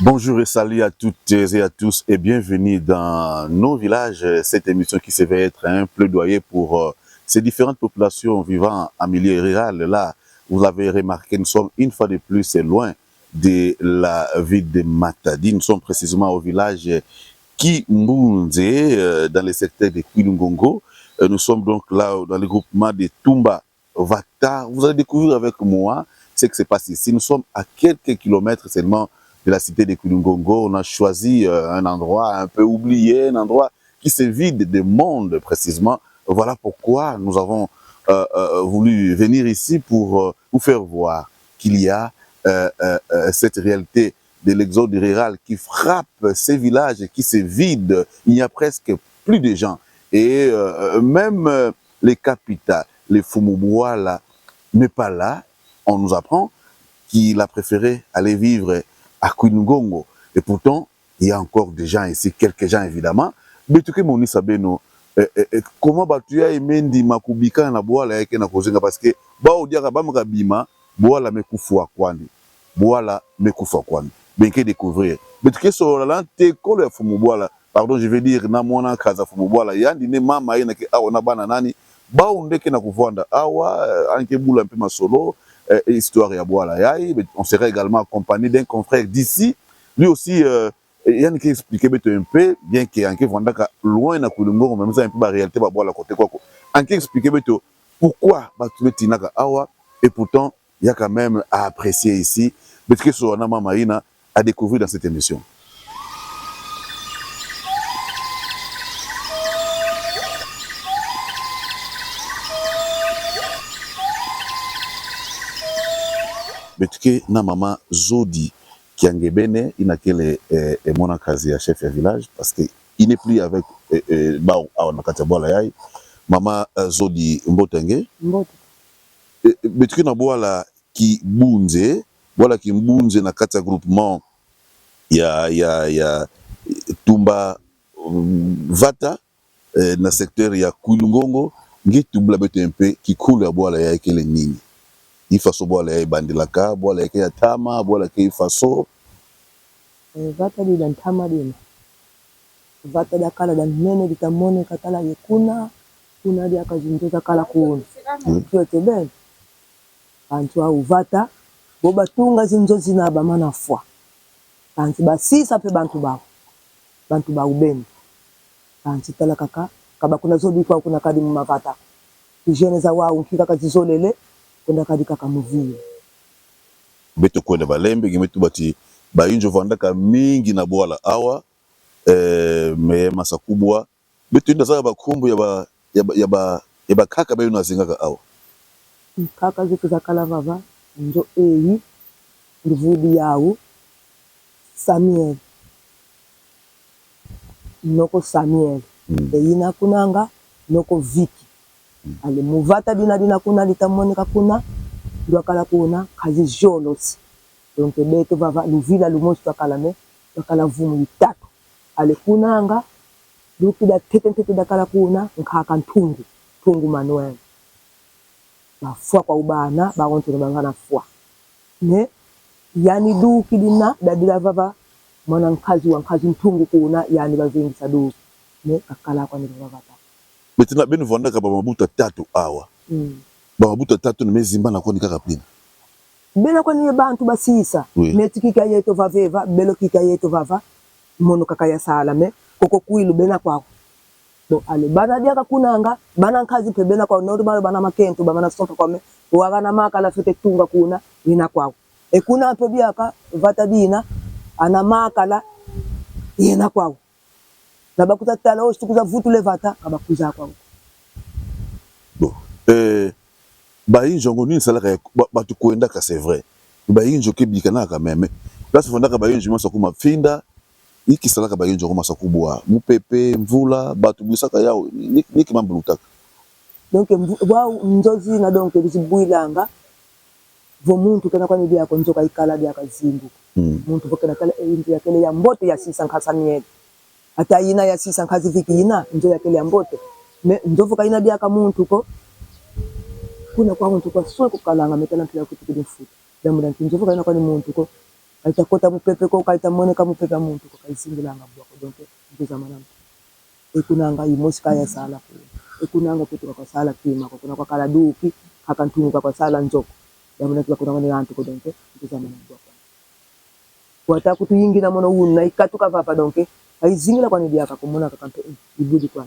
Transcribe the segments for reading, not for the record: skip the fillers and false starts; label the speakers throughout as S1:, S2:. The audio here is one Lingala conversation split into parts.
S1: Bonjour et salut à toutes et à tous et bienvenue dans nos villages, cette émission qui se veut être un plaidoyer pour ces différentes populations vivant en milieu rural. Là, vous l'avez remarqué, nous sommes une fois de plus loin de la ville de Matadi. Nous sommes précisément au village Kimbunze, dans le secteur de Kilungongo. Nous sommes donc là dans le groupement de Tumba Vata. Vous allez découvrir avec moi ce qui se passe ici. Nous sommes à quelques kilomètres seulement de la cité de Kilungongo. On a choisi un endroit un peu oublié, un endroit qui se vide de monde précisément. Voilà pourquoi nous avons voulu venir ici pour vous faire voir qu'il y a cette réalité de l'exode rural qui frappe ces villages et qui se vide. Il n'y a presque plus de gens. Et même les capitales, les Fumubuala, n'est pas là. On nous apprend qu'il a préféré aller vivre à Kilungongo. Et pourtant, il y a encore des gens ici, quelques gens évidemment. Mais tout le monde sait comment tu as aimé Makubika na boala yake na kozenga parce que ba odiaka ba mukabima boala mekufa kwani boala mekufa kwani benke découvrir mais tout so la te kolo ya fumu boala pardon je vais dire na mona kaza fumu boala yandi ne mama ina ke awa na bana nani ba undeke na kuvanda awa anke bula mpe masolo histoire ya boala yai. On serait également accompagné d'un confrère d'ici lui aussi Yann qui expliquait un peu, bien qu'il y ait un loin na Kilungongo, mais un peu la réalité, la côté quoi. En qui expliquait pourquoi tu tinaka awa et pourtant il y a quand même à apprécier ici. Mais que ce soit Maïna à découvrir dans cette émission. Mais que na maman Zodi qui angebene inakele mwana kazi ya chef ya village parce que il n'est plus avec bao na katabola yai mama Zodi Mbotenge betuki na boala ki bunze na kata groupement ya Tumba Vata na secteur ya Kilungongo ngi tubla beto un peu ki kula boala yai kele nini ifaso boala yai bandilaka boala yai ya tama boala yai ifaso
S2: Vata di dan tama di vata da kala dan nene di tamone katala yekuna kuna dia kazunjoza kala kuona kyote ben antu au vata boba tunga zinjozi na bamana fwa anti basisa pe bantu ba ubeni anti tala kaka kaba kuna zodi kwa kuna kadi mavata kijene za wao nkika kazizolele kuna kadi kaka muvio
S1: beto kwenda balembe gimetu bati bayinjo vandaka mingi na boala awa me masa kubwa beto inda za bakumbu ya ba kaka bayo nazingaka awa
S2: kaka ziku za kala vava njo eyi ndivudi yawo Samuel noko Samuel eyina kunanga noko Viki ale muvata dina kuna litamonika kuna ndo akala kuna kazi jolos donc beto vava luvila lumosi akala me akala vumu litatu ale kunanga lukida tete dakala kuna nkaka tungu Manuel bafwa kwa ubana baronto bangana fwa ne yani duki dina dadila vava mwana nkazi mtungu kuna yani bavingi sadu ne akala kwa ni vava
S1: betina benu vandaka ba mabuta tatu awa ba mabuta tatu nimezimba na koni kaka pina
S2: bela kwa ni bantu basisa netikika yeto vaveva belo kika yeto vava mono kaka ya salame koko kuilu bena kwako do ale bana dia kunanga bana nkazi pe bena kwa no bana makento bana sonto kwa me wagana makala fete tunga kuna ina kwako e kuna pe biaka vata dina ana makala ina kwako na bakuta tala oshtukuza vutu le vata abakuza kwako
S1: bo bayinjo ngoni salaka batu kwenda ka c'est vrai bayinjo kebikana ka meme place fondaka bayinjo masa kuma finda iki salaka bayinjo kuma sakubwa mupepe mvula batu bisaka yao niki mambo lutaka
S2: donc wa njozi na donc bizibuilanga vo muntu kana kwa nidi yako njoka ikala dia kazimbu muntu vokena kala inji yakele ya mbote ya sisa nkasaniye ata ina ya sisa nkazi Viki ina njo yakele ya mbote me njovu kaina dia ka muntu ko kuna kwa muntu kwa sio kukalanga metana kila kitu kidofu damu njovu kaina kwa ni muntu ko aitakota mupepe ko kaitamone mupepe muntu ko kaisingilanga bwako donc ndozamana ekunanga imosika ya sala ko ekunanga kutoka kwa sala kima ko kuna kwa kala duki hakantunuka kwa sala njoko yamuna kwa kuna ngani antu ko donc ndozamana bwako wata kutuyingira mono una ikatuka papa donc aizingila kwa nidia akakumona kakampe ibudi kwa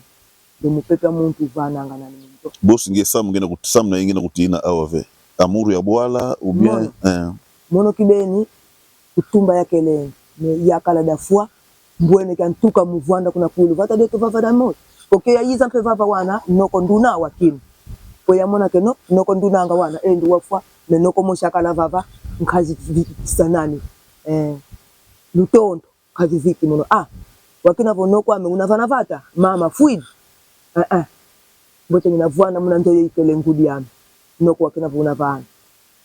S2: de mupepe muntu vananga nani muntu
S1: boss ngesa mungena kutisama ingena kutina awave amuru ya bwala ou bien
S2: mono kibeni kutumba yake le yakala dafua mbwene kantuka muvanda kuna kulu vata de to vava da mo okay yayiza mpe vava wana noko nduna wakini ko yamona ke no noko nduna anga wana ndu wafwa ne noko moshakala vava nkazi sanani lutondo kazi viki mono wakina vonoko ame unavana vata mama fuid bote ninavwana muna ndoye ikele ngudi yami noko wakina vona vana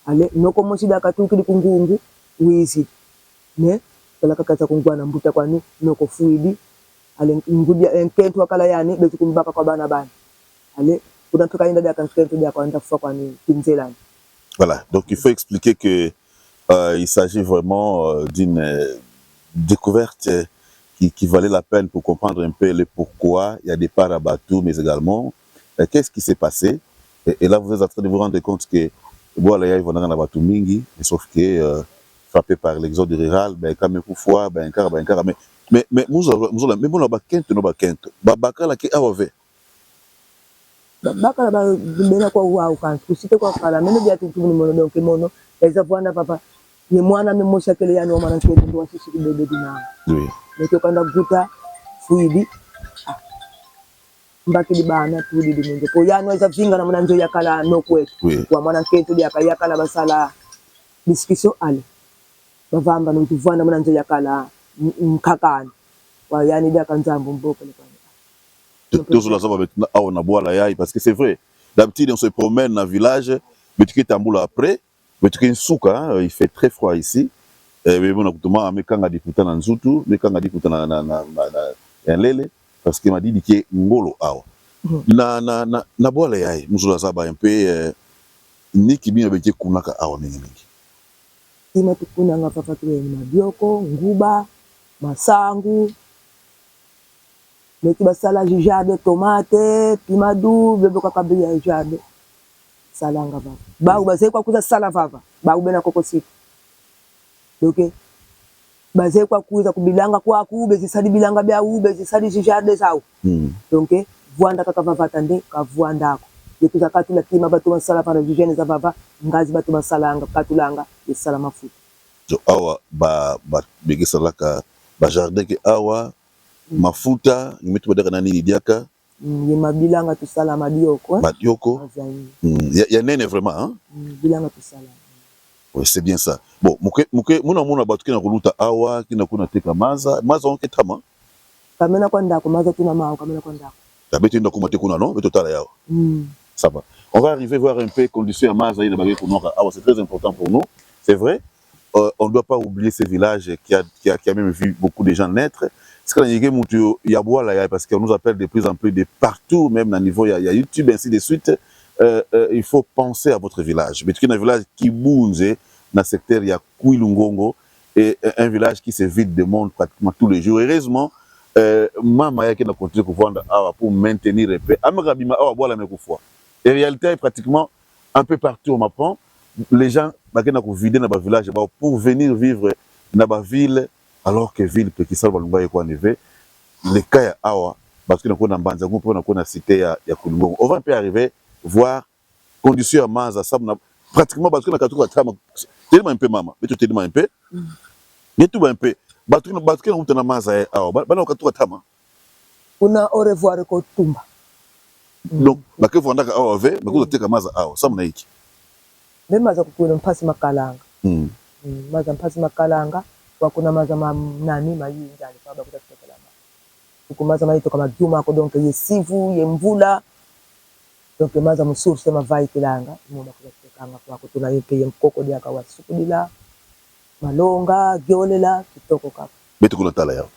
S2: ale noko moshida katukili kungungu wizi ne kala kakaza kungwana mbuta kwani noko fuidi ale ngudi enkentu wakala yani bezi kumbaka kwa bana ale unatoka inda ya kankentu ya kwanda fufa kwani kinzelani.
S1: Voilà, donc il faut expliquer que il s'agit vraiment d'une découverte qui valait la peine pour comprendre un peu le pourquoi il y a des parts à Batou, mais également qu'est-ce qui s'est passé. Et là, vous êtes en train de vous rendre compte que voilà, il y a un Batou mingi, sauf que frappé par l'exode rural, ben quand même fois, ben car, mais nous on a bakento, bakala qui avait.
S2: Bakala ba bena kwa uau kan kusite kwa kala meno bia tu mono donc mono eza bwana papa ye mwana memosha kele yani mwana nkele ndo wasisi bebe dina.
S1: Oui.
S2: Ndio kanda guta fuidi mbaki di bana tudi di mungo ko yani eza vinga na mwana njo yakala no kwetu kwa mwana nkele dia yakala basala biskiso ale bavamba no tuvana mwana njo yakala mkakani kwa yani dia kanzambo mboka le
S1: parce que c'est vrai, d'habitude on se promène dans le village, mais tu es tamboula après, mais tu es une souka, il fait très froid ici. Mais bon, mais quand on a dit que na nzutu, mais quand on a dit que na lele, parce qu'il m'a dit que ngolo awa. Na boala yai, muzula zaba un peu ni kibino beke kunaka awa mingi.
S2: Ima tukuna nga papa tuwe ni mabioko, nguba, masangu. Meti basala jade tomate pimadu bebe kwa kabia jade salanga baba ba baze kwa kuza sala vava ba ubena kokosika okay baze kwa kuza kubilanga kwa kube zisadi bilanga bya ube zisadi jade sawo donc vuanda kaka vava tande ka vuanda ko yekuza katula kima batu masala para jene za vava ngazi batu masalanga katulanga yesala mafuta
S1: so awa ba bege salaka ba jardin ke awa mafuta imetu badaka nani idiaka
S2: mabilanga tusala madioko
S1: madioko ya nene vraiment hein
S2: bilanga tusala
S1: oui c'est bien ça bon muke muna batu kina kuluta awa kina kuna teka maza onke tama
S2: kamena kwa ndako maza tuna mao kamena kwa ndako
S1: tabeto ndako mate kuna no beto tala yawa ça va on va arriver voir un peu condition ya maza ile bagé kuna awa c'est très important pour nous c'est vrai on ne doit pas oublier ces villages qui a même vu beaucoup de gens naître. C'est quand il y a parce qu'on nous appelle de plus en plus de partout, même à niveau il y a YouTube, ainsi de suite. Il faut penser à votre village. Mais il y a un village qui bouge dans le secteur, il y a Kouilungongo, et un village qui se vide de monde pratiquement tous les jours. Heureusement, Mama qui a continué pour maintenir la paix. En réalité, pratiquement un peu partout, on m'apprend, les gens qui vider dans le village pour venir vivre dans la ville. Alors que ville peut qui salva l'umba quoi neve le cas ya awa parce que nakona mbanza ngompo nakona cité ya Kulungongo on va peut arriver voir conditions ya maza ça pratiquement parce que nakatuka trama tellement un peu mama mais tu tellement un peu mais tout un peu parce que nakutana maza ya awa bana nakatuka trama
S2: kuna au revoir ko tumba
S1: donc bake vondaka awa ve bakuza teka maza awa ça mna hiki
S2: même maza kukuna mpasi makalanga maza mpasi makalanga kuna maza nani mayinja ni baba kutatekela kukumaza maito kama juma ko donc yesivu yemvula donc maza musuru sema vai kilanga muma kutatekanga kwa kutuna yeke yemkoko dia kawa sukudila malonga gyolela kitoko kapa
S1: betu kuna tala yao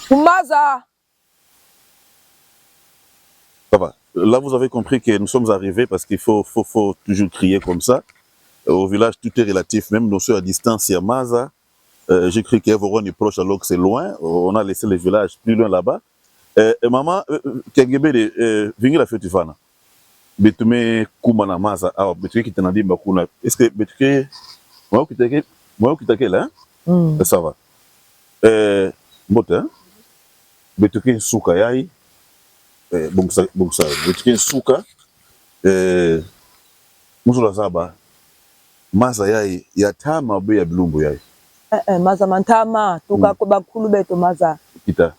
S2: Kumaza.
S1: Ça va. Là, vous avez compris que nous sommes arrivés parce qu'il faut toujours crier comme ça. Au village, tout est relatif, même nous sommes à distance, il y a Maza. J'ai cru qu'Evoron est proche alors que c'est loin. On a laissé le village plus loin là-bas. Et maman, Kagebe, Vingi la fête du Fana. Betume Kumana Maza, ah, Betume qui t'en a dit Bakuna. Est-ce que Betume, moi qui t'ai là, ça va. Bote, Betume Souka Yaï, bon ça, Betume Souka, Mouzoula Zaba, Maza Yaï, Yatama Be ya Blumbu Yaï.
S2: Maza mantama, tuka bakulu beto maza.
S1: Kita.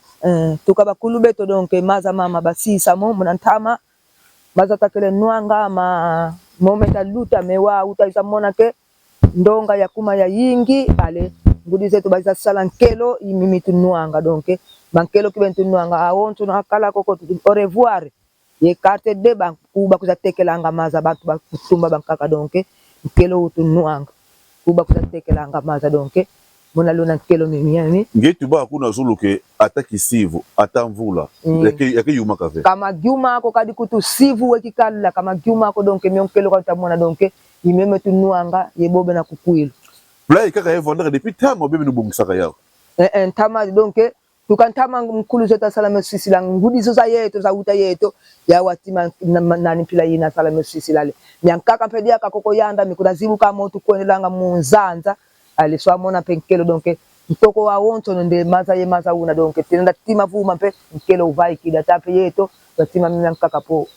S2: Tuka bakulu beto donc maza mama basi samo munantama. Maza takele nuanga ma momenta luta mewa utaisa mona ke ndonga ya kuma ya yingi ale ngudi zetu baza sala nkelo imimi tunuanga donc bankelo kibentu nuanga awonto no akala koko au revoir ye carte de bank kuba kuzatekelanga maza bantu bakutumba bankaka donc nkelo utunuanga kuba kuzatekelanga maza donc mona lona nkelo mimiani
S1: Ngetu ba kuna zulu ke ataki sivu atamvula yake yuma kafe
S2: kama gyuma ko kadi kutu sivu wekikalla kama gyuma ko donc mionkelo kwa tamona donc imeme tunuanga yebobe na kukwilo
S1: play kaka evondere depuis tamo bebe no bongisaka yao
S2: tama donc tukantama mkulu zeta salama sisi la ngudi zo za yetu za uta yetu ya watima nani pila ina salama sisi lale nyankaka pedia kakoko yanda mikurazibu kama tukuendelanga munzanza aliswa mona penkelo donc ntoko wa wonto nde maza ye maza una donc tinenda tima vuma pe nkelo uvai kida tape yeto batima mnyankaka po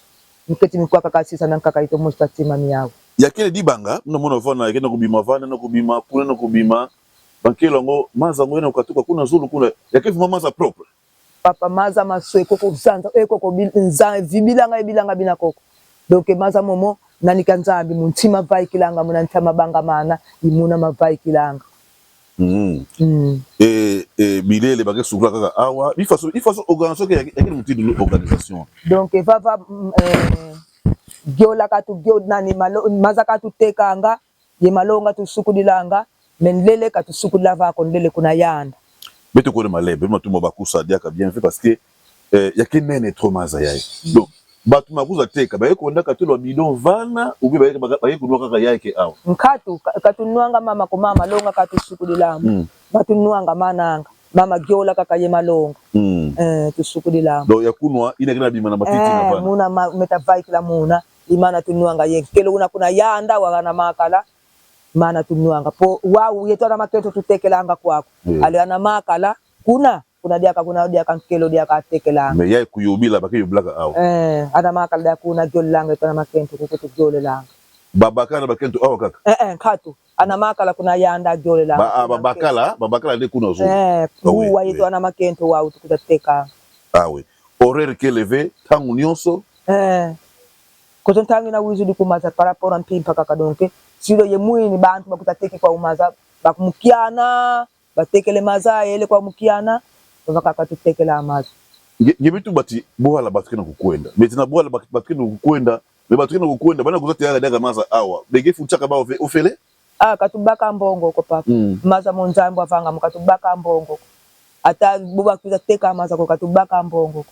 S2: nketi mikwaka kasisa nankaka ito musta tima miyawo
S1: yakele dibanga mna mona vana yakena kubima vana na kubima kuna na kubima bankelo ngo maza ngo na ukatuka kuna zulu kuna yakefu maza propre
S2: papa maza maswe koko zanza koko nza vibilanga ebilanga bina koko donc maza momo nani kanzambi muntima vai kilanga muna ntama banga mana imuna mavai kilanga
S1: bilele bake sukula kaka awa il faut organisation ke yakele mutidu organisation
S2: donc vava gyola katu gyo nani malo maza katu tekanga ye malonga tu sukudilanga menlele katu sukudila vako nlele kuna yanda
S1: beto ko malembe matumba bakusa diaka bien fait parce que yakene trop maza yayi donc batu makuza teka baye konda katolo bidon vana ubi baye kunwa kaka yake awa
S2: nkatu katunuanga mama ko mama longa katu sukudilamba batunuanga mananga mama gyola kaka ye malonga tusukudilamba
S1: donc yakunwa ina kina bima na matiti na vana
S2: muna metavai kila muna imana tunuanga ye kelo una kuna yanda wana makala mana tunuanga po wao yetu na maketo tutekelanga kwako ali ana makala kuna diaka nkelo diaka tekelanga
S1: me yai kuyubila bakiyo blaka awa
S2: ana makala dia kuna gyolanga to na makento kuko gyolelanga
S1: babakala bakento awa kaka
S2: katu ana makala kuna yanda gyolelanga
S1: babakala de kuna zo
S2: kuwa yetu ana makento wao tukuteka
S1: oui horaire que levé tangu nyonso
S2: koto tangi na wizu di kumaza par rapport en pimpa kaka donc silo ye muini bantu bakutateki kwa umaza bakumukiana batekele maza ele kwa mukiana bakaka tutekela amaza
S1: ngebitu bati boala batkena kukwenda metina boala batkena kukwenda me batkena kukwenda bana kuzati yala daga maza awa begefu chaka ba ofele
S2: katubaka mbongo ko papa maza monzambo afanga mukatubaka mbongo ata buba kuzateka maza ko katubaka mbongo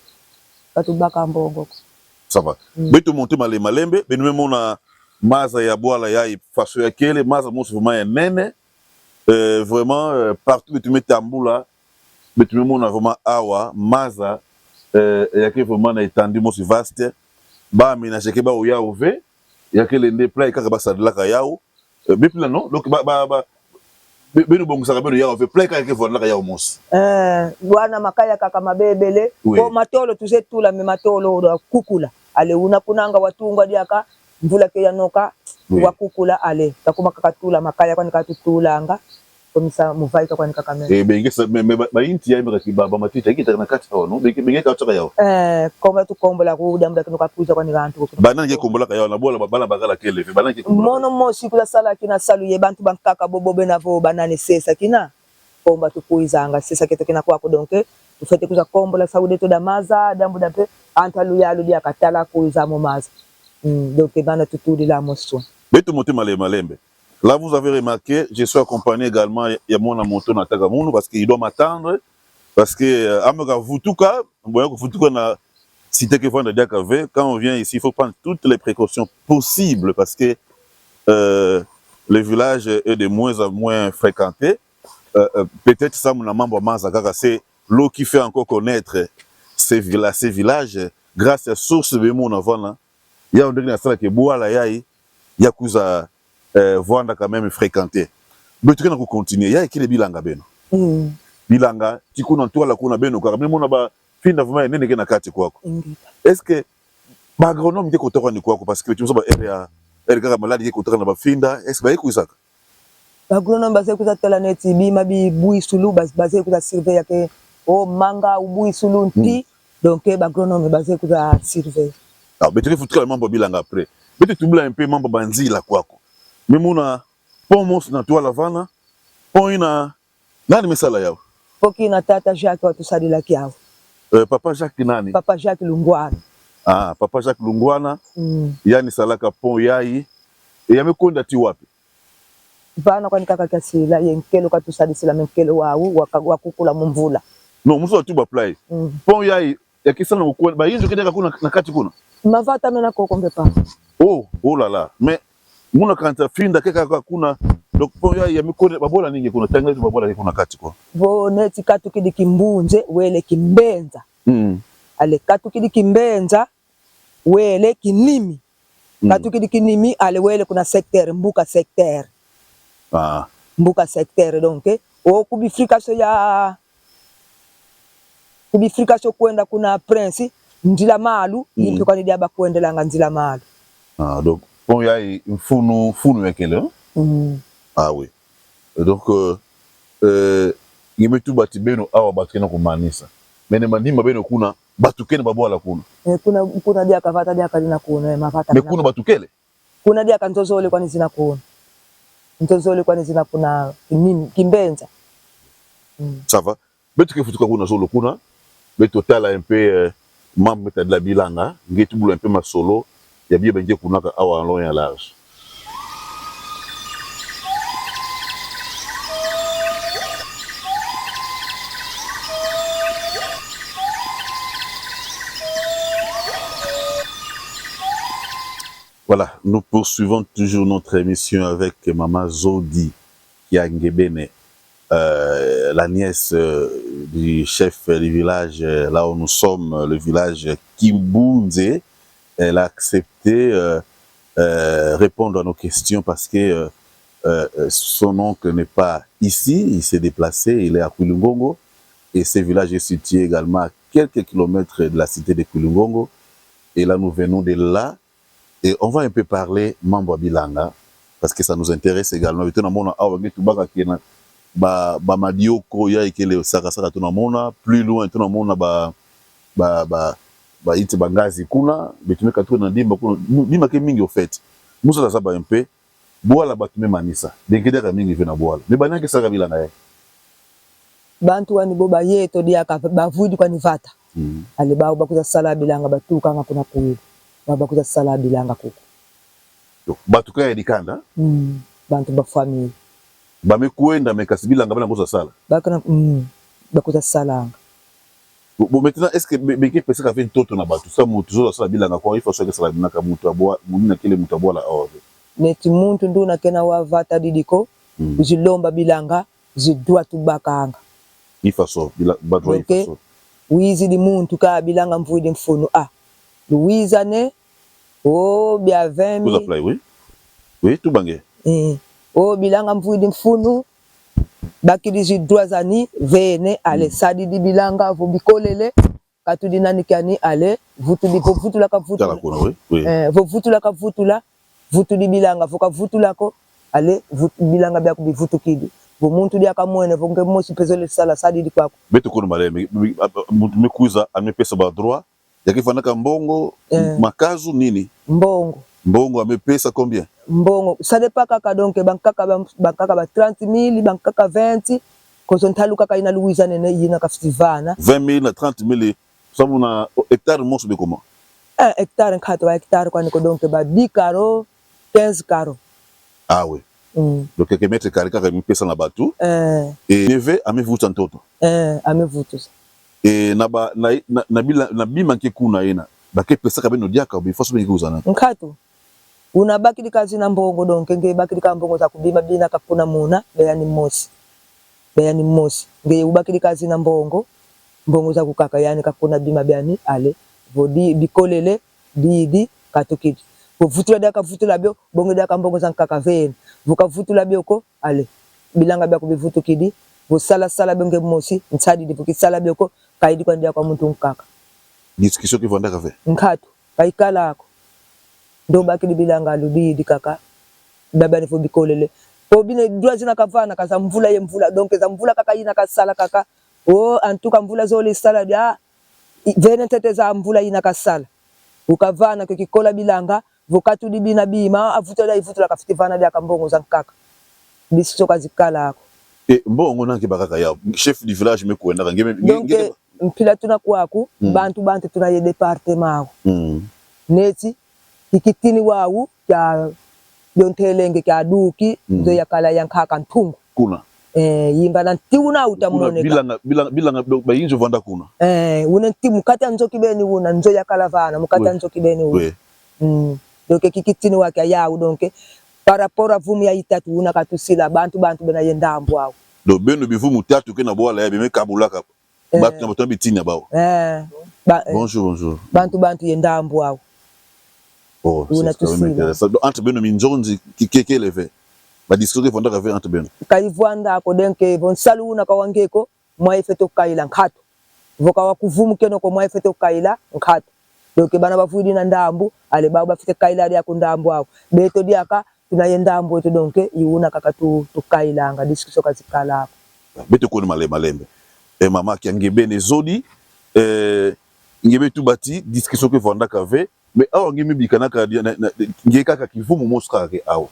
S1: ça va betu monter malembe benime mona maza ya boala ya faso ya kele maza mosu vraiment ya nene vraiment partout tu mets tambula mais tu me mona vraiment awa maza ya ke vraiment na étendu mosu vaste ba ménager ke ba o ya ove ya ke le plat kaka ba sadla ka yao bipla non donc ba benu bongusaka benu ya ove plat kaka ke vodla ka yao mosu
S2: bwana makaya kaka mabebele ko matolo tuzetula me matolo kukula ale una kunanga watunga diaka mvula ke yanoka wakukula ale takuma kakatula makaya kwani katutulanga komisa muvaika kwani kakamene
S1: bengesa ba inti ya mbaka kibaba matita ikita na kati ono bengeka utaka yao
S2: komba tukombola kuda mda kino kapuza kwani bantu
S1: banana ke kombola ka yao na bola bala bakala kele banana ke
S2: mono mosi kula sala kina salu ye bantu bankaka bobobe na vo banane sesa kina komba tukuizanga sesa keto kina kwako donc tufete kuza kombola saude to da maza dambu da pe antalu ya lu dia katala kuiza mo maza donc bana tutudi la moso
S1: betu mote malembe. Là, vous avez remarqué, je suis accompagné également, il y a mon moto Natagamoun parce qu'il doit m'attendre. Parce que amaka vutuka boya vutuka na cité que vendre Diakave, quand on vient ici, il faut prendre toutes les précautions possibles parce que le village est de moins en moins fréquenté. Peut-être ça, mon membre Mazakaka, c'est l'eau qui fait encore connaître ces villages grâce à source de mon avant. Il y a un dernier instant que Bouala Yaï, Yakuza Vanda quand même fréquenté. Mais tu peux continuer. Il y a qui les bilanga beno. Bilanga, tu connais toi la kuna beno, car même on a ba fin d'avant nene ke na kati kwako. Est-ce que ba agronome ke kotoka ni kwako parce que tu sais ba area area maladi ke kotoka na ba finda, est-ce que ba ikuisaka?
S2: Agronome base kuza tela neti bima bi bui sulu base kuza surveiller ke o manga ou bui sulu nti donc ba agronome base kuza surveiller.
S1: Alors mais tu faut tout membre bilanga après. Mais tu oublies un peu membre banzi la kwako. Mais mona pon mons na toi la vana. Pon ina nani mesala yao?
S2: Poki na tata Jacques wa tusadila kiao.
S1: Papa Jacques nani?
S2: Papa Jacques Lungwana.
S1: Ah, Papa Jacques Lungwana. Yani salaka pon yai. E yamekonda ti wapi?
S2: Bana kwa nikaka kasila yenkelo kwa tusadisila menkelo wau wakukula mumvula.
S1: Non, muso tu ba play. Pon yai yakisana ukwenda ba yinjo kideka kuna nakati kuna.
S2: Mavata mena kokombe pa.
S1: Oh là là. Mais muna kanta finda keka kuna donc pon yai yamekonda babola ningi kuna tangazo babola kuna kati kwa.
S2: Bo neti katu kidi kimbunze wele kimbenza. Ale katu kidi kimbenza wele kinimi. Katu kidi kinimi ale wele kuna secteur mbuka secteur.
S1: Ah.
S2: Mbuka secteur donc o kubifrikaso ya kubifrikaso kwenda kuna prince ndila malu yinto kwa ndiaba kuendela nga ndila malu.
S1: Ah donc pon yai mfunu yekele. Ah oui. Donc ngemetu batibeno awa batukena kumanisa. Mene mandimba beno kuna batukene babola kuna.
S2: Kuna dia kavata dia kalina kuna mavata.
S1: Me kuna batukele.
S2: Kuna dia kanzozole kwani zina kuna. Ntozole kwani zina kuna kimbenza.
S1: Ça va. Betu ke futuka kuna solo kuna. Betu tala un peu membre de la bilanga, ngetu bulu un peu ma solo. Ya biye benje kuna ka awa long ya large. Voilà, nous poursuivons toujours notre émission avec Maman Zodi Kiangebene, la nièce du chef du village, là où nous sommes, le village Kimbunze. Elle a accepté répondre à nos questions parce que son oncle n'est pas ici, il s'est déplacé, il est à Kulungongo et ce village est situé également à quelques kilomètres de la cité de Kulungongo. Et là, nous venons de là. Et on va un peu parler Mambo Bilanga parce que ça nous intéresse également. Plus loin, ite bangazi kuna betumeka tu na ndimba kuna ndimba ke mingi au fait. Musa saba un peu boala batume manisa. Dengede ka mingi vena boala. Me banake saka Bilanga ye.
S2: Bantu wani boba yeto dia ka bavudi kwa nivata. Ale ba bakuza sala Bilanga batuka nga kuna kuyi. Bakuza sala Bilanga kuko.
S1: Donc batuka ya dikanda.
S2: Bantu ba famille.
S1: Ba mekuenda mekasi Bilanga bana kuza sala.
S2: Bakana bakuza sala.
S1: Bon maintenant est-ce que beke pesa ka fait toto na batu ça mutu zo sala Bilanga kwa il faut que sala na ka mutu aboa munina kile mutu abola awe.
S2: Neti muntu nduna kena wa vata didiko. Uzilomba Bilanga zidwa tubakanga.
S1: Ifaso badwa ifaso.
S2: Wizi di muntu ka Bilanga mvuidi mfunu Louisa ne o bia 20
S1: vous appelez oui oui tout bangé
S2: o Bilanga mvuidi mfunu bakidi zidwazani vene ale sadi di Bilanga vo bikolele katudi nani kani ale vutuli vo vutula ka vutula
S1: oui
S2: vo vutula ka vutula vutuli Bilanga vo ka vutula ko ale Bilanga bia ku bivutukidi vo muntu dia ka mwene vo nge mosi pezole sala sadi di kwako
S1: beto kono male me kuza ame pesa ba droit yakifanaka mbongo makazu nini mbongo amepesa combien
S2: mbongo ça dépend kaka donc bankaka ba 30 000 bankaka 20 kozo ntaluka ka ina Louisa nene yina ka festivana
S1: 20 000 na 30 000 sabu na hectare monso be comment
S2: hectare nkato ba hectare kwa niko donc ba 10 carreaux 15 carreaux
S1: ah oui donc quelques mètres carrés kaka mipesa na bato et neve amevuta ntoto
S2: amevuta
S1: et na bima ke kuna ina bake pesa kabeno diaka bifaso bengi kuzana
S2: nkatu unabaki kazi na mbongo donke nge baki mbongo za kubima bina kakuna muna beyani mosi nge ubaki kazi na mbongo za kukaka yani kakuna bima byani ale vodi bikolele didi katukiti vutula daka vutula byo bongo daka mbongo za kaka veni vuka vutula byo ko ale bilanga bya kubivutu kidi sala benge mosi nsadi divuki sala byo ko kaidi kwa ndia kwa muntu nkaka
S1: discussion ki vanda kafe
S2: nkatu kaikala ako ndo baki bilanga ludi kaka baba ni bikolele po bine droit na kavana kaza mvula ye mvula donc za mvula kaka ina kasala kaka antuka mvula zoli sala dia vene tete za mvula ina kasala ukavana kikola bilanga vokatu dibina bima avutela ivutela kafitivana dia kambongo za nkaka bisiso kazikala ako
S1: mbongo nanke bakaka ya chef du village me kuenda
S2: ngeme mpila tuna kwaku bantu tuna ye departement neti ikitini wawu ya yontelenge kya duki nzo yakala yankaka ntungu
S1: kuna
S2: yimba na ntiuna utamoneka
S1: bilanga bayinjo vanda kuna
S2: una ntimu kati nzo kibeni una nzo yakala vana mukati nzo kibeni una donc kikitini wake yawu donc par rapport à vumu ya itatu una katusila bantu bena yendambo awu
S1: do beno bivumu tatu ke na boala ya bime kabulaka batu na boto bitini bao bonjour
S2: bantu yendambo awu
S1: c'est quand même intéressant. Donc, entre beno minjonzi kikeke leve ba discuter vonda kave entre beno
S2: kaivwanda ko denke bon saluna ka wangeko mwa feto kaila nkhato voka wakuvumu keno ko mwa feto kaila nkhato donc bana bafudi na ndambu ale baba fite kaila ya kundambu awo beto diaka tunayendambu eto donc iuna kaka tu kaila nga discussion kazikala
S1: beto ko malembe mama ki ngebene zodi ngebe tu bati discussion ke vonda kave mais awa ngimi bikanaka nge kaka kivumu moska ke awa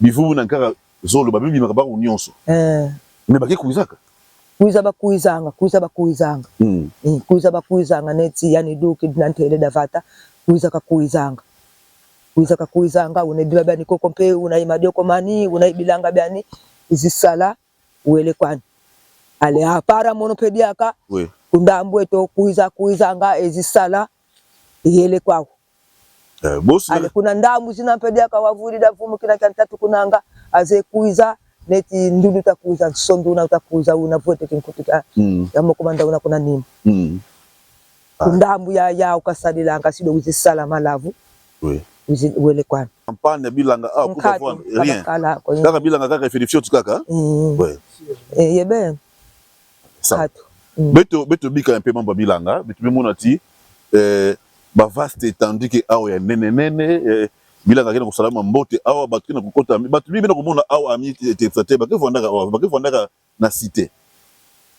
S1: bivumu na kaka zolo babibi makaba unyonso mais baki kuizaka kuiza bakuizanga
S2: neti yani duki dinantele davata kuizanga unebila bani kokompe unaimadio komani unaibilanga bani izisala uele kwani ale hapara monopediaka kundambwe to kuizanga ezisala yele kwao
S1: bosi
S2: ale kuna ndambu zinampediaka wavuli davumu kina kantatu kunanga aze kuiza neti ndudu takuza sondu na utakuza unavote kinkutika ya mokomanda una kuna nini kundambu ya ukasadila ngasido uzisala malavu wele kwani
S1: kampanya bilanga kuta rien kaka bilanga kaka fedifio tukaka
S2: yebe
S1: ça beto bika un peu mambo bilanga beto bimona ti ba vaste étendue que awa ya nene bilanga kena kusalama mbote awa batu kena kokota batu bibina komona awa ami te bakivondaka na cité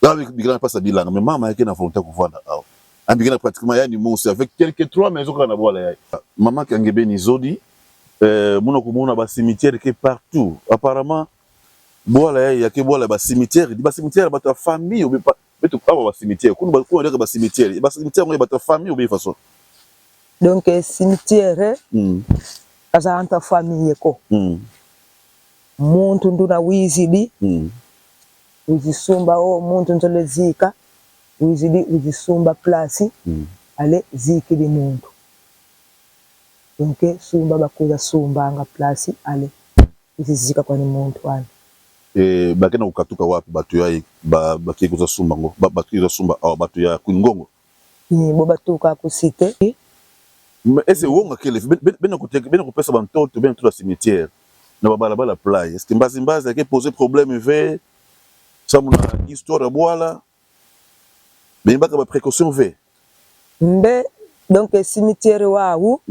S1: là bikana pasa bilanga mais mama yake na volonté kuvanda awa ambikana pratiquement yani monse avec quelques 3 maisons kana bola ya mama kangebe ni zodi mona komona ba cimetière que partout apparemment bola ya ke bola ba cimetière ba famille ou pas beto awa ba cimetière kuna ba cimetière ngo ba famille ou bien façon
S2: donc cimetière asa anta famille ko muntu nduna wizidi uzisumba muntu ntolezika wizidi uzisumba place ale zikidi muntu donc sumba bakuza sumbanga place ale uzizika kwa ni muntu wani
S1: bakena ukatuka wapi batu ya bakikuza sumba ngo bakikuza sumba awa batu ya kungongo
S2: bo batuka ku cité
S1: est-ce wonga kele bena kupesa bantoto bena tout cimetière na babalabala play est-ce que mbazi yake poser problème ve ça mon histoire boala mais baka ba précaution ve
S2: mbe donc cimetière wawu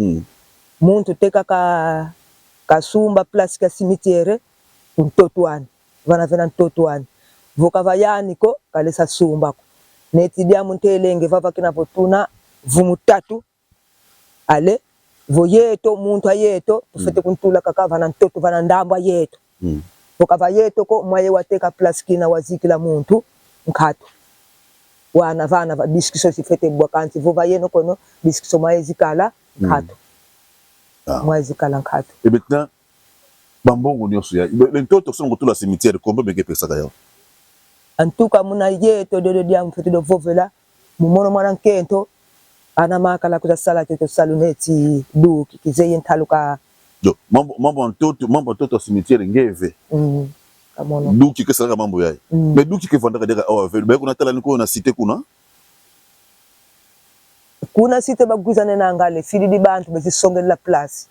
S2: muntu teka ka sumba place ka cimetière untotwani vana vena ntotwani voka vayani ko kalesa sumba ko neti dia muntelenge vava kina potuna vumu tatu ale voyeto muntu ayeto tufete kuntula kaka vana ntoto vana ndamba yeto voka vayeto ko mwaye wateka place kina wazikila muntu nkhato wana vana va discussion sifete bwakanti vova yeno kono discussion mwaye zikala nkhato mwaye zikala nkhato
S1: et maintenant bambongo nyonso ya le ntoto songo tout la cimetière kombe beke pesa kayo
S2: en tout cas muna yeto de dia mfuti do vovela mumono mwana nkento ana makala kutasala to saluneti du kizeye ntaluka
S1: do mambo ntoto cimetière ngeve
S2: kamono
S1: du ki kesala mambo yayi mais du ki ke vanda ka awa vele ba kuna tala niko na cité
S2: kuna cité baguzane na ngale fili di bantu bezisongela la place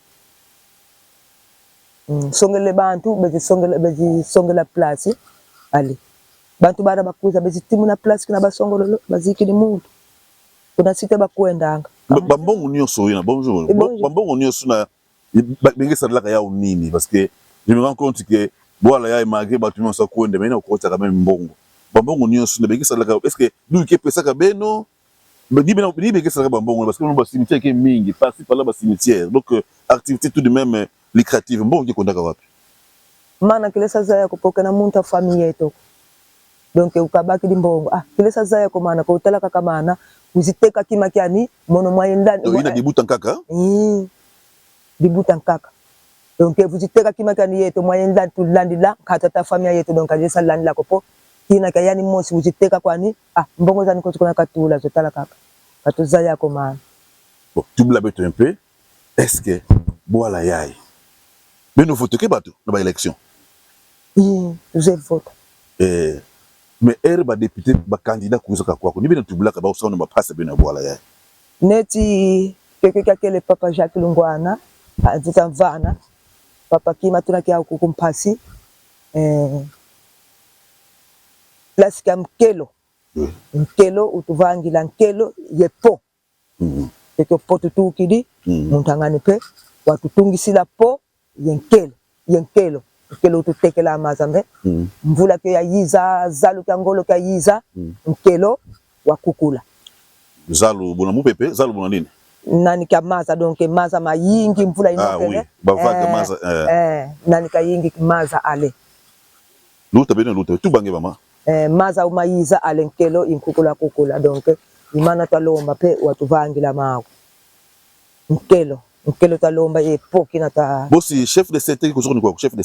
S2: songele bantu bezisongela place ali bantu bara bakuza bezitimu na place kuna basongolo bazikili muntu kuna cité bakuendanga
S1: bambongo nyonso na bonjour bambongo nyonso na benge sadla ka ya nini parce que je me rends compte que voilà ya malgré batu nyonso kuende mais na okota quand même mbongo bambongo nyonso na benge sadla ka est-ce que du ke pesa ka beno ni benge sadla ka bambongo parce que no ba cimetière ke mingi par-ci par là ba cimetière donc activité tout de même lucrative mbongo ke kondaka wapi
S2: mana kile saza ya kupokea muntu famille yetu donc ukabaki dimbongo kile saza ya ko mana ko utala kaka mana uziteka kima kyani mono mwayendani
S1: ina dibuta nkaka
S2: dibuta nkaka donc uziteka kima kyani yetu mwayendani tulandila kata famille yetu donc alisa landila kopo kina kyani mosi uziteka kwani mbongo zani ko tukona katula zotala kaka katuza ya ko mana
S1: bon tu blabe un peu est-ce que boala yai mais nous voter que bato na ba élection
S2: je vote
S1: mais ba député ba candidat kuzaka kwako ni bino tubulaka ba usana ba passe bino boala ya
S2: neti kekele papa Jacques Lungwana azita mvana papa kima tunakia kukumpasi place ka mkelo utuvangila nkelo yepo keke po tutukidi muntangani pe watutungisila po yenkelo nkelo tutekela mazambe mvula ke yayiza zalu kangolo kayiza nkelo wakukula
S1: zalu bona mupepe zalu bona nini
S2: nani kamaza donc maza mayingi mvula inopele
S1: oui bavaga maza
S2: nani kayingi maza ale
S1: luta tu bange mama
S2: maza umayiza ale nkelo kukula donc imana talomba pe watuvangila mawo nkelo talomba epoki na ta
S1: bosi chef de secteur kuzoni kwa chef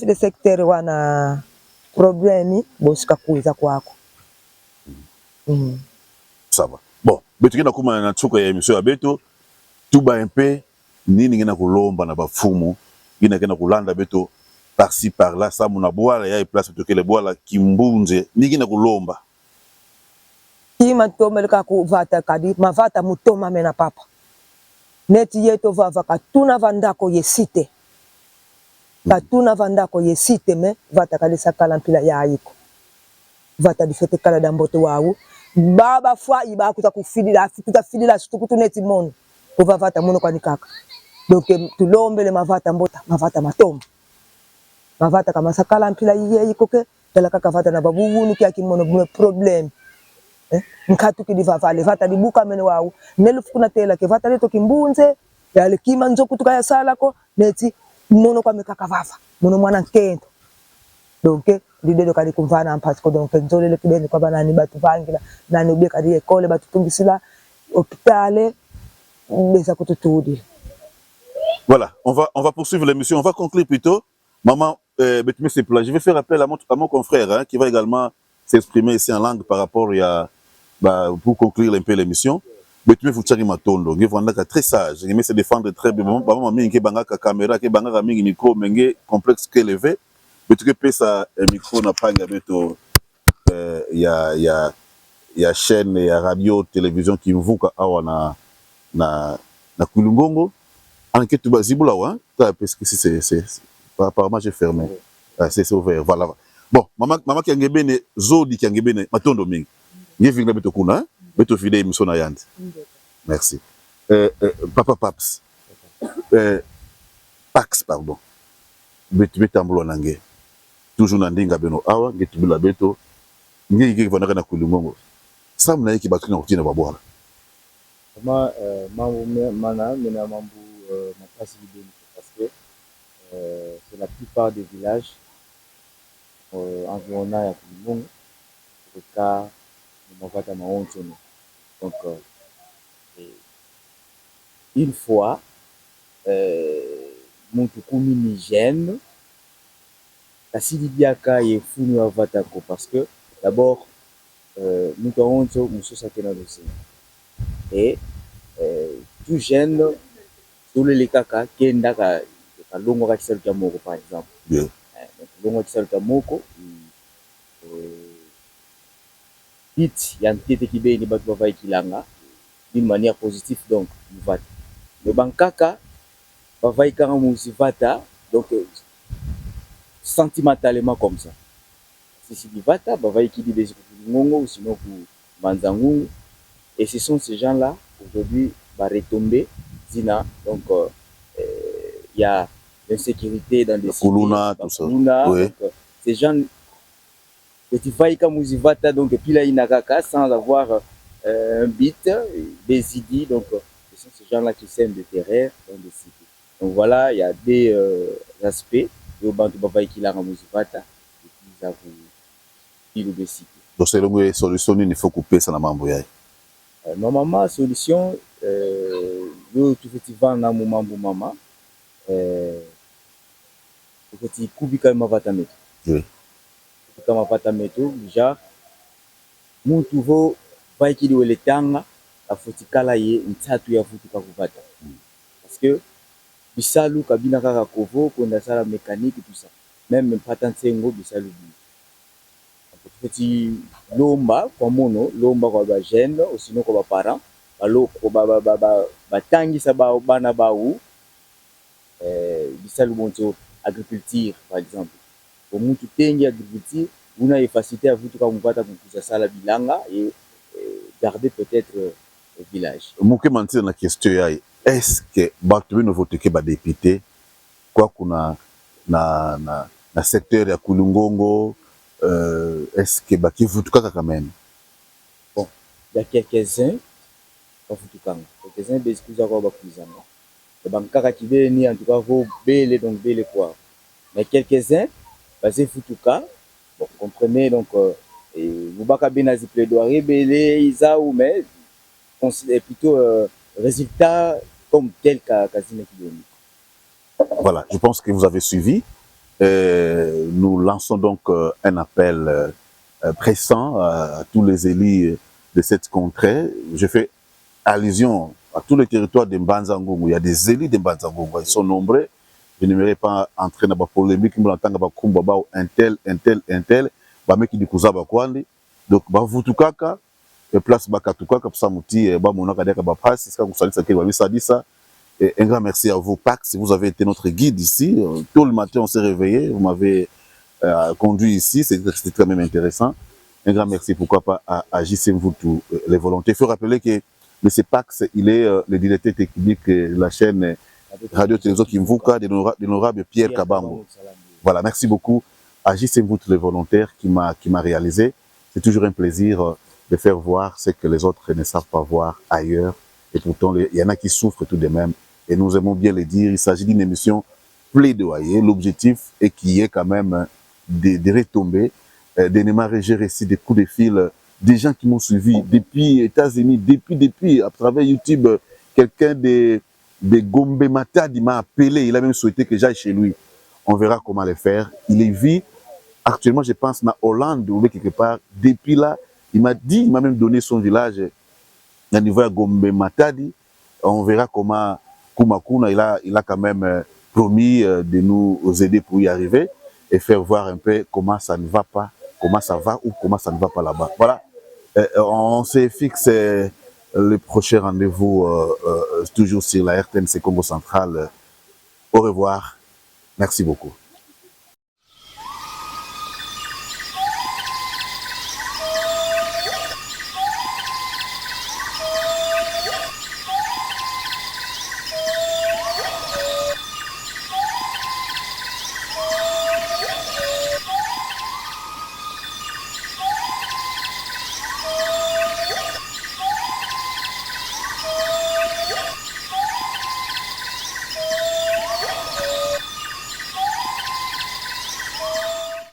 S1: de secteur
S2: wana problemi bosi kakuiza kwako
S1: sawa bon betu kina kuma na tsuko ya emission ya beto tuba un peu nini ngena kulomba na bafumu ngena kulanda beto par-ci par là ça muna boala ya place to kele boala kimbunze ngena kulomba
S2: kima tomeleka ku vata kadi mavata mutoma mena papa neti yeto vava katuna vandako yesite katuna vandako yesite me vata kalisa kala mpila ya ayiko vata difete kala dambote wawu baba fwa iba kuta kufidila sutukutu neti mono kuva vata mono kwa nikaka donc tulombele mavata mbota mavata matomba mavata kama sakala mpila yeyiko ke tala kaka vata na babuwunu kia kimono bume problem nkatu kidiva vale vata dibuka mene wawu nelufu kuna tela ke vata leto kimbunze yale kima nzoku tukaya sala ko neti mono kwa mikaka vava mono mwana nkento donc lidedo kali kumvana ampasko donc nzolele kibeni kwa banani batu vangila nani ubeka die kole batu tungisila hôpital beza kututudi.
S1: Voilà, on va poursuivre l'émission, on va conclure plutôt. Maman, je vais faire appel à mon confrère qui va également s'exprimer ici en langue par rapport à pour conclure un peu l'émission. Mais tu me fous matondo, ngi vanda très sage, ngi se défendre très bien. Maman mami ngi banga ka caméra, ke banga mingi micro, mengi complexe que élevé. Mais tu peux ça un micro na panga beto ya chaîne ya radio télévision qui mvuka awa na Kulungongo. Enquête bazibula wa, parce que c'est apparemment j'ai fermé. C'est ouvert, voilà. Bon, maman qui angebene zodi qui angebene matondo mingi. Ngi vinga beto kuna, beto fide émission na yandi. Merci. Papa Paps. Pax pardon. Beto tambulo nange. Toujours na ndinga beno awa, ngetubula beto. Ngi vona na Kulungongo. Sam na yiki batu na kutina babwala.
S3: Mambo mana mena mambo mapasi libeni parce que c'est la plupart des villages environnants ya Kulungongo le cas de Mavata Maonzono. Donc une fois muntu kumi ni jeune kasili biaka ye funu avatako parce que d'abord mutu aonzo mususu akena losini et tout jeune tolele kaka kenda kalongwaka kisalo kya moko par exemple
S1: Bien.
S3: kalongwa kisalo kya moko hit ya ntete kibeni bato bavai kilanga d'une manière positive donc muvata le bankaka bavai kanga muzivata donc sentimentalement comme ça si bivata bavai kidi des ngongo ou sinon pour manzangungu et ce sont ces gens là aujourd'hui va retomber zina donc il y a l'insécurité dans des cités
S1: Kuluna, tout ça.
S3: oui. Donc, ces gens que tu vas comme Muzivata donc et puis là inakaka sans avoir un beat des idées donc ce sont ces gens là qui sèment des terrains dans des cités donc voilà il y a des aspects de bantu bavai qui la Muzivata et puis ça vous des cités
S1: donc c'est une solution il faut couper ça na mambo yaye
S3: normalement solution yo tu fais vendre na mambo mama kuti kubika mavata metu
S1: oui
S3: kubika mavata metu déjà muntu vo vaikili wele tanga afutikala ye ntatu ya futuka kuvata parce que bisalu kabina kaka kovo konda sala mécanique tout ça même mpata nsengo bisalu bi kuti lomba kwa mono lomba kwa ba jeune aussi kwa ba parents baloko batangisa ba bana baou bisalu bonto agriculture par exemple pour mutu tengi agriculture una efacité à vutuka muvata kukuza sala bilanga et garder peut-être le village
S1: muke mantir na question yaye est-ce que bato bino voteke ba député kwa kuna na secteur ya Kulungongo est-ce que baki vutuka quand même
S3: bon il y a quelques-uns bavutukanga quelques-uns besikuza kwa bakuzanga bankaka kibeni en tout cas vos belle donc belle quoi mais quelques-uns basé futuka bon comprenez donc vous baka benazi plaidoyer belé isa ou mais considère plutôt résultat comme tel quasiment kibeni.
S1: Voilà, je pense que vous avez suivi. Nous lançons donc un appel pressant à tous les élus de cette contrée. Je fais allusion à tous les territoires de Mbanza-Ngungu. Il y a des élus de Mbanza-Ngungu, ils sont nombreux. Je n'aimerais pas entrer dans la polémique, mais un tel, bameki di kuzaba kwandi. Donc, bavutukaka, place bakatukaka, pour samouti, bamonaka deka bapasi, c'est comme ça, ça. Un grand merci à vous, Pax. Vous avez été notre guide ici. Tôt le matin, on s'est réveillé. Vous m'avez conduit ici. C'était quand même intéressant. Un grand merci, pourquoi pas, à JC Mvutu, les volontés. Il faut rappeler que M. Pax, il est le directeur technique de la chaîne Radio-Télévision Kimvuka, de l'honorable Pierre Kabango. Voilà, merci beaucoup à JC Mvutu, les volontaires, qui m'a réalisé. C'est toujours un plaisir de faire voir ce que les autres ne savent pas voir ailleurs. Et pourtant, il y en a qui souffrent tout de même. Et nous aimons bien le dire, il s'agit d'une émission plaidoyer. L'objectif est qu'il y ait quand même des retombées, des gérer ici des coups de fil, des gens qui m'ont suivi depuis les États-Unis, depuis, à travers YouTube, quelqu'un de Gombe Matadi m'a appelé, il a même souhaité que j'aille chez lui. On verra comment le faire. Il est vit actuellement, je pense, en Hollande ou quelque part. Depuis là, il m'a même donné son village. Au niveau de Gombe Matadi, on verra comment Kumakuna, il a quand même promis de nous aider pour y arriver et faire voir un peu comment ça ne va pas, comment ça va ou comment ça ne va pas là-bas. Voilà, on s'est fixé le prochain rendez-vous toujours sur la RTNC Congo Central. Au revoir, merci beaucoup.